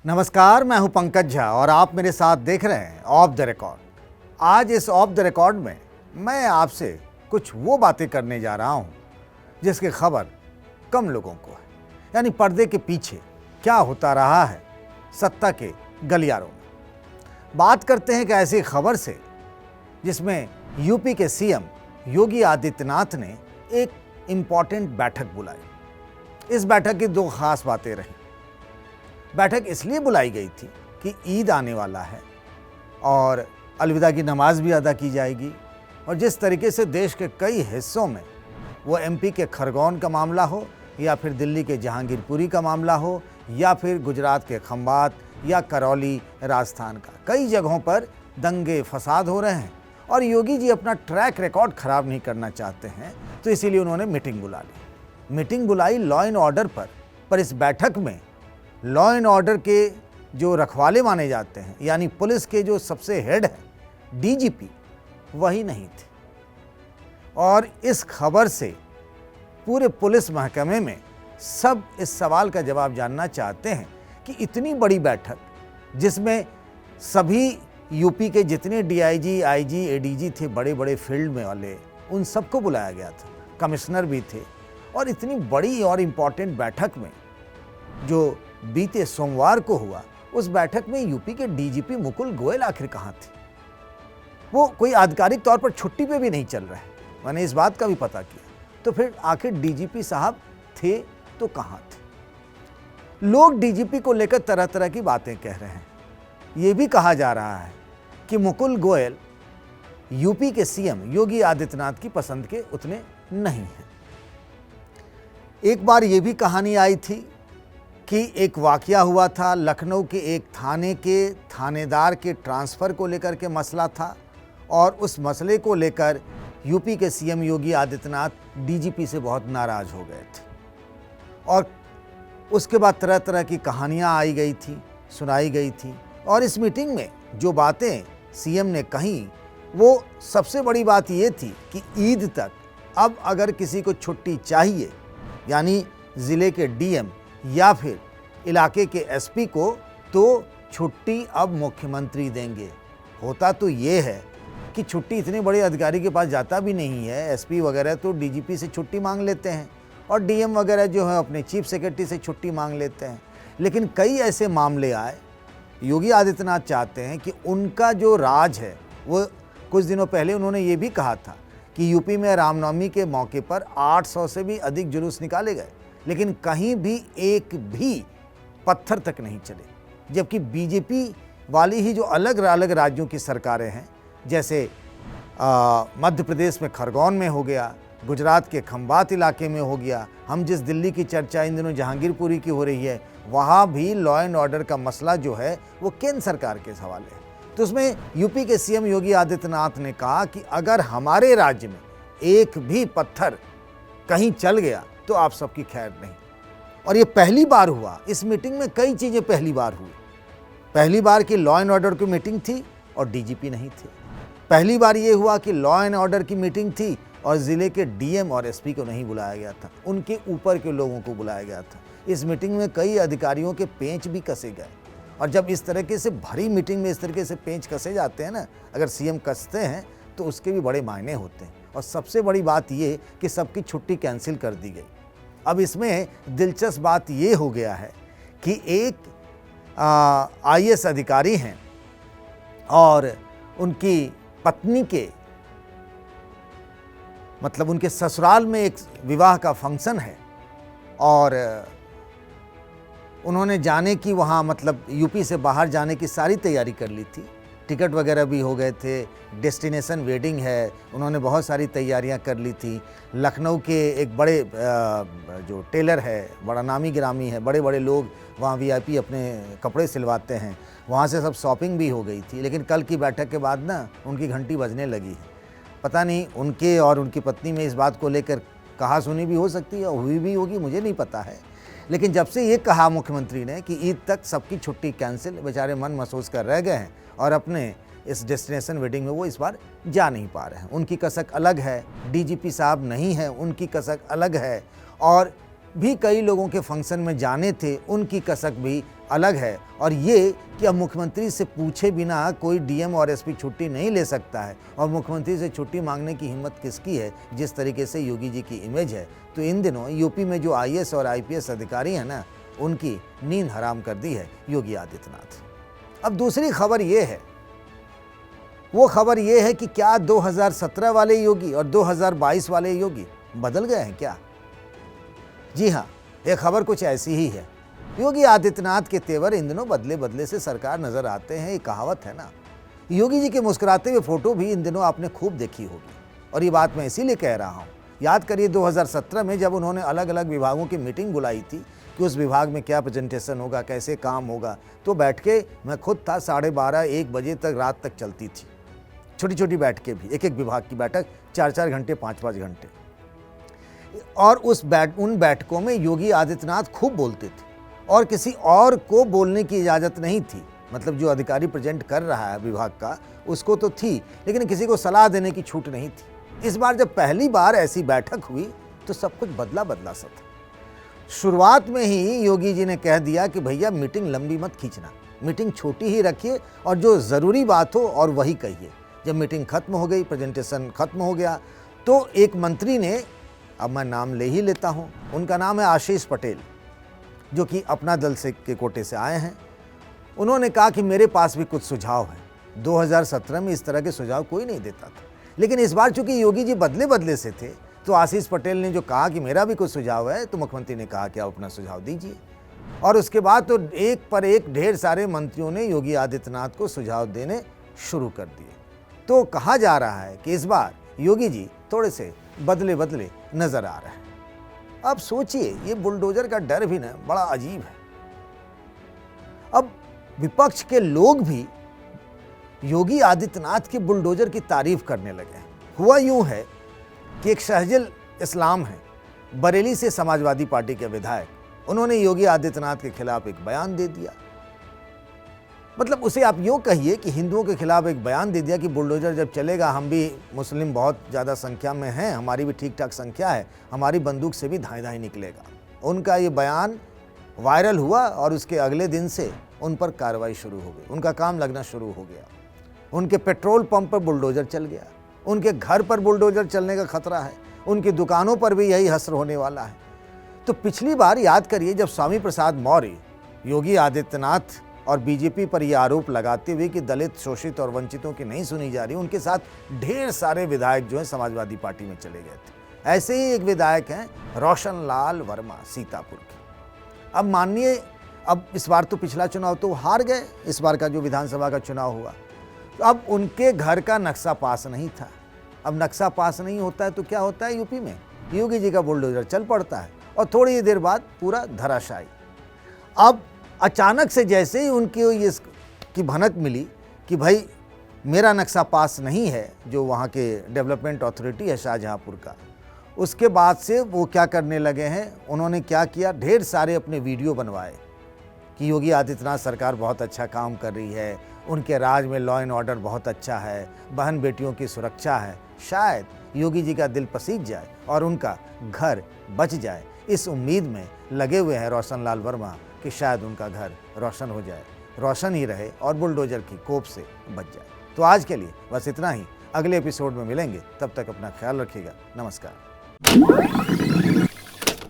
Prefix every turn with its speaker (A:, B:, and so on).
A: नमस्कार, मैं हूं पंकज झा और आप मेरे साथ देख रहे हैं ऑफ द रिकॉर्ड। आज इस ऑफ द रिकॉर्ड में मैं आपसे कुछ वो बातें करने जा रहा हूं जिसकी खबर कम लोगों को है, यानी पर्दे के पीछे क्या होता रहा है सत्ता के गलियारों में। बात करते हैं कि ऐसी खबर से जिसमें यूपी के सीएम योगी आदित्यनाथ ने एक इम्पॉर्टेंट बैठक बुलाई। इस बैठक की दो खास बातें रहीं। बैठक इसलिए बुलाई गई थी कि ईद आने वाला है और अलविदा की नमाज भी अदा की जाएगी, और जिस तरीके से देश के कई हिस्सों में वो एमपी के खरगोन का मामला हो या फिर दिल्ली के जहांगीरपुरी का मामला हो या फिर गुजरात के खंबात या करौली राजस्थान का, कई जगहों पर दंगे फसाद हो रहे हैं और योगी जी अपना ट्रैक रिकॉर्ड खराब नहीं करना चाहते हैं, तो इसीलिए उन्होंने मीटिंग बुला ली। मीटिंग बुलाई लॉ एंड ऑर्डर पर इस बैठक में लॉ एंड ऑर्डर के जो रखवाले माने जाते हैं, यानी पुलिस के जो सबसे हेड हैं डीजीपी, वही नहीं थे। और इस खबर से पूरे पुलिस महकमे में सब इस सवाल का जवाब जानना चाहते हैं कि इतनी बड़ी बैठक जिसमें सभी यूपी के जितने डीआईजी, आईजी, एडीजी थे, बड़े बड़े फील्ड में वाले, उन सबको बुलाया गया था, कमिश्नर भी थे। और इतनी बड़ी और इम्पॉर्टेंट बैठक में जो बीते सोमवार को हुआ, उस बैठक में यूपी के डीजीपी मुकुल गोयल आखिर कहाँ थे? वो कोई आधिकारिक तौर पर छुट्टी पे भी नहीं चल रहा है, मैंने इस बात का भी पता किया। तो फिर आखिर डीजीपी साहब थे तो कहाँ थे? लोग डीजीपी को लेकर तरह तरह की बातें कह रहे हैं। ये भी कहा जा रहा है कि मुकुल गोयल यूपी के सीएम योगी आदित्यनाथ की पसंद के उतने नहीं हैं। एक बार ये भी कहानी आई थी कि एक वाकया हुआ था, लखनऊ के एक थाने के थानेदार के ट्रांसफ़र को लेकर के मसला था और उस मसले को लेकर यूपी के सीएम योगी आदित्यनाथ डीजीपी से बहुत नाराज़ हो गए थे। और उसके बाद तरह तरह की कहानियाँ आई गई थी, सुनाई गई थी। और इस मीटिंग में जो बातें सीएम ने कहीं, वो सबसे बड़ी बात ये थी कि ईद तक अब अगर किसी को छुट्टी चाहिए, यानी ज़िले के डीएम या फिर इलाके के एसपी को, तो छुट्टी अब मुख्यमंत्री देंगे। होता तो ये है कि छुट्टी इतने बड़े अधिकारी के पास जाता भी नहीं है। एसपी वगैरह तो डीजीपी से छुट्टी मांग लेते हैं और डीएम वगैरह जो है अपने चीफ सेक्रेटरी से छुट्टी मांग लेते हैं। लेकिन कई ऐसे मामले आए, योगी आदित्यनाथ चाहते हैं कि उनका जो राज है, वो कुछ दिनों पहले उन्होंने ये भी कहा था कि यूपी में रामनवमी के मौके पर 800 से भी अधिक जुलूस निकाले गए, लेकिन कहीं भी एक भी पत्थर तक नहीं चले। जबकि बीजेपी वाली ही जो अलग अलग राज्यों की सरकारें हैं, जैसे मध्य प्रदेश में खरगोन में हो गया, गुजरात के खंबात इलाके में हो गया, हम जिस दिल्ली की चर्चा इन दिनों जहांगीरपुरी की हो रही है, वहाँ भी लॉ एंड ऑर्डर का मसला जो है वो केंद्र सरकार के हवाले है। तो उसमें यूपी के सीएम योगी आदित्यनाथ ने कहा कि अगर हमारे राज्य में एक भी पत्थर कहीं चल गया तो आप सबकी खैर नहीं। और ये पहली बार हुआ। इस मीटिंग में कई चीज़ें पहली बार हुई। पहली बार की लॉ एंड ऑर्डर की मीटिंग थी और डीजीपी नहीं थे। पहली बार ये हुआ कि लॉ एंड ऑर्डर की मीटिंग थी और ज़िले के डीएम और एसपी को नहीं बुलाया गया था, उनके ऊपर के लोगों को बुलाया गया था। इस मीटिंग में कई अधिकारियों के पेंच भी कसे गए। और जब इस तरीके से भरी मीटिंग में इस तरीके से पेंच कसे जाते हैं ना, अगर सीएम कसते हैं तो उसके भी बड़े मायने होते हैं। और सबसे बड़ी बात ये कि सबकी छुट्टी कैंसिल कर दी गई। अब इसमें दिलचस्प बात ये हो गया है कि एक आईएएस अधिकारी हैं और उनकी पत्नी के, मतलब उनके ससुराल में एक विवाह का फंक्शन है और उन्होंने जाने की, वहाँ मतलब यूपी से बाहर जाने की सारी तैयारी कर ली थी। टिकट वगैरह भी हो गए थे, डेस्टिनेशन वेडिंग है, उन्होंने बहुत सारी तैयारियां कर ली थी। लखनऊ के एक बड़े जो टेलर है, बड़ा नामी गिरामी है, बड़े बड़े लोग वहाँ वीआईपी अपने कपड़े सिलवाते हैं, वहाँ से सब शॉपिंग भी हो गई थी। लेकिन कल की बैठक के बाद ना उनकी घंटी बजने लगी है। पता नहीं उनके और उनकी पत्नी में इस बात को लेकर कहा सुनी भी हो सकती है, हुई भी होगी, मुझे नहीं पता है। लेकिन जब से ये कहा मुख्यमंत्री ने कि ईद तक सबकी छुट्टी कैंसिल, बेचारे मन महसूस कर रह गए हैं और अपने इस डेस्टिनेशन वेडिंग में वो इस बार जा नहीं पा रहे हैं। उनकी कसक अलग है, डीजीपी साहब नहीं है, उनकी कसक अलग है। और भी कई लोगों के फंक्शन में जाने थे, उनकी कसक भी अलग है। और ये कि अब मुख्यमंत्री से पूछे बिना कोई डीएम और एसपी छुट्टी नहीं ले सकता है, और मुख्यमंत्री से छुट्टी मांगने की हिम्मत किसकी है, जिस तरीके से योगी जी की इमेज है। तो इन दिनों यूपी में जो आईएएस और आईपीएस अधिकारी हैं ना, उनकी नींद हराम कर दी है योगी आदित्यनाथ। अब दूसरी खबर ये है, वो खबर ये है कि क्या 2017 वाले योगी और 2022 वाले योगी बदल गए हैं क्या? जी हाँ, ये खबर कुछ ऐसी ही है। योगी आदित्यनाथ के तेवर इन दिनों बदले बदले से सरकार नजर आते हैं, ये कहावत है ना। योगी जी के मुस्कुराते हुए फोटो भी इन दिनों आपने खूब देखी होगी, और ये बात मैं इसीलिए कह रहा हूँ। याद करिए 2017 में जब उन्होंने अलग अलग विभागों की मीटिंग बुलाई थी कि उस विभाग में क्या प्रेजेंटेशन होगा, कैसे काम होगा, तो बैठ के मैं खुद था 12:30-1 बजे तक, रात तक चलती थी। छोटी छोटी बैठकें भी, एक एक विभाग की बैठक 4-4 घंटे 5-5 घंटे। और उन बैठकों में योगी आदित्यनाथ खूब बोलते थे, और किसी और को बोलने की इजाज़त नहीं थी। मतलब जो अधिकारी प्रेजेंट कर रहा है विभाग का, उसको तो थी, लेकिन किसी को सलाह देने की छूट नहीं थी। इस बार जब पहली बार ऐसी बैठक हुई तो सब कुछ बदला बदला सा था। शुरुआत में ही योगी जी ने कह दिया कि भैया मीटिंग लंबी मत खींचना, मीटिंग छोटी ही रखिए, और जो ज़रूरी बात हो और वही कहिए। जब मीटिंग खत्म हो गई, प्रेजेंटेशन खत्म हो गया, तो एक मंत्री ने, अब मैं नाम ले ही लेता हूँ, उनका नाम है आशीष पटेल, जो कि अपना दल से के कोटे से आए हैं। उन्होंने कहा कि मेरे पास भी कुछ सुझाव हैं। 2017 में इस तरह के सुझाव कोई नहीं देता था, लेकिन इस बार चूंकि योगी जी बदले बदले से थे, तो आशीष पटेल ने जो कहा कि मेरा भी कुछ सुझाव है, तो मुख्यमंत्री ने कहा कि आप अपना सुझाव दीजिए। और उसके बाद तो एक पर एक ढेर सारे मंत्रियों ने योगी आदित्यनाथ को सुझाव देने शुरू कर दिए। तो कहा जा रहा है कि इस बार योगी जी थोड़े से बदले बदले नजर आ रहे हैं। अब सोचिए, ये बुलडोजर का डर भी ना बड़ा अजीब है। अब विपक्ष के लोग भी योगी आदित्यनाथ के बुलडोजर की तारीफ करने लगे हैं। हुआ यूं है कि एक शहजुल इस्लाम है, बरेली से समाजवादी पार्टी के विधायक, उन्होंने योगी आदित्यनाथ के खिलाफ एक बयान दे दिया। मतलब उसे आप यूँ कहिए कि हिंदुओं के खिलाफ एक बयान दे दिया कि बुलडोजर जब चलेगा, हम भी मुस्लिम बहुत ज़्यादा संख्या में हैं, हमारी भी ठीक ठाक संख्या है, हमारी बंदूक से भी धाई धाई निकलेगा। उनका ये बयान वायरल हुआ, और उसके अगले दिन से उन पर कार्रवाई शुरू हो गई, उनका काम लगना शुरू हो गया। उनके पेट्रोल पंप पर बुलडोजर चल गया, उनके घर पर बुलडोजर चलने का खतरा है, उनकी दुकानों पर भी यही हश्र होने वाला है। तो पिछली बार याद करिए, जब स्वामी प्रसाद मौर्य योगी आदित्यनाथ और बीजेपी पर यह आरोप लगाते हुए कि दलित, शोषित और वंचितों की नहीं सुनी जा रही, उनके साथ ढेर सारे विधायक जो हैं समाजवादी पार्टी में चले गए थे। ऐसे ही एक विधायक हैं रोशन लाल वर्मा, सीतापुर के। अब मानिए, अब इस बार तो पिछला चुनाव तो हार गए, इस बार का जो विधानसभा का चुनाव हुआ, तो अब उनके घर का नक्शा पास नहीं था। अब नक्शा पास नहीं होता है तो क्या होता है यूपी में, योगी जी का बुलडोजर चल पड़ता है, और थोड़ी ही देर बाद पूरा धराशायी। अब अचानक से जैसे ही उनकी ये की भनक मिली कि भाई मेरा नक्शा पास नहीं है, जो वहाँ के डेवलपमेंट अथॉरिटी है शाहजहाँपुर का, उसके बाद से वो क्या करने लगे हैं, उन्होंने क्या किया, ढेर सारे अपने वीडियो बनवाए कि योगी आदित्यनाथ सरकार बहुत अच्छा काम कर रही है, उनके राज में लॉ एंड ऑर्डर बहुत अच्छा है, बहन बेटियों की सुरक्षा है। शायद योगी जी का दिल पसीज जाए और उनका घर बच जाए, इस उम्मीद में लगे हुए हैं रोशन लाल वर्मा कि शायद उनका घर रोशन हो जाए, रोशन ही रहे और बुलडोजर की कोप से बच जाए। तो आज के लिए बस इतना ही, अगले एपिसोड में मिलेंगे, तब तक अपना ख्याल रखिएगा। नमस्कार।